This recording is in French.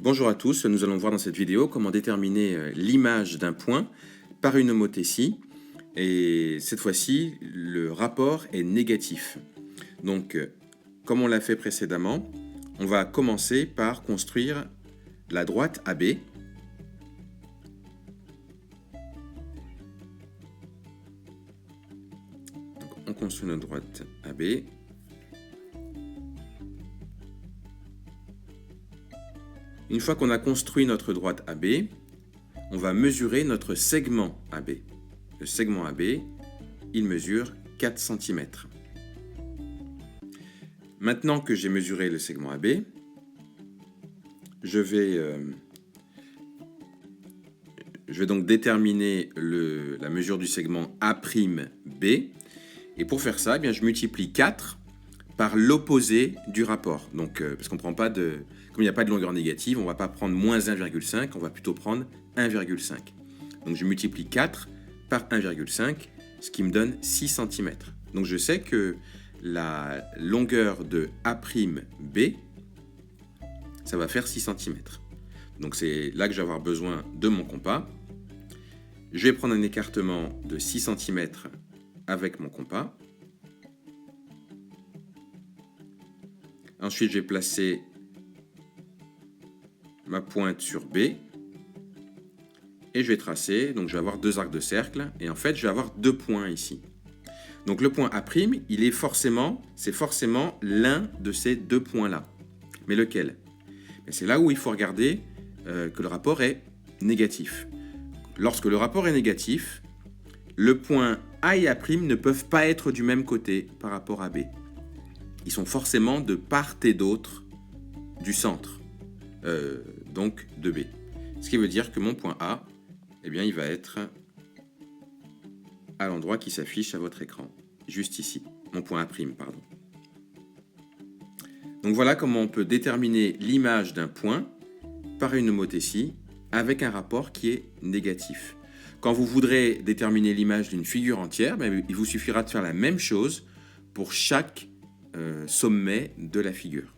Bonjour à tous, nous allons voir dans cette vidéo comment déterminer l'image d'un point par une homothétie. Et cette fois-ci, le rapport est négatif. Donc, comme on l'a fait précédemment, on va commencer par construire la droite AB. Donc, on construit notre droite AB. Une fois qu'on a construit notre droite AB, on va mesurer notre segment AB. Le segment AB, il mesure 4 cm. Maintenant que j'ai mesuré le segment AB, je vais donc déterminer la mesure du segment A'B. Et pour faire ça, eh bien, je multiplie 4 par l'opposé du rapport. Donc, parce qu'on prend pas de... Comme il n'y a pas de longueur négative, on ne va pas prendre moins 1,5, on va plutôt prendre 1,5. Donc je multiplie 4 par 1,5, ce qui me donne 6 cm. Donc je sais que la longueur de A'B, ça va faire 6 cm. Donc c'est là que je vais avoir besoin de mon compas. Je vais prendre un écartement de 6 cm avec mon compas. Ensuite, je vais placer ma pointe sur B et je vais tracer. Donc je vais avoir deux arcs de cercle et en fait je vais avoir deux points ici. Donc le point A', c'est forcément l'un de ces deux points là. Mais lequel? C'est là où il faut regarder que le rapport est négatif. Lorsque le rapport est négatif, le point A et A' ne peuvent pas être du même côté par rapport à B. Ils sont forcément de part et d'autre du centre, donc de B. Ce qui veut dire que mon point A, eh bien, il va être à l'endroit qui s'affiche à votre écran, juste ici, mon point A', pardon. Donc voilà comment on peut déterminer l'image d'un point par une homothétie avec un rapport qui est négatif. Quand vous voudrez déterminer l'image d'une figure entière, il vous suffira de faire la même chose pour chaque sommet de la figure.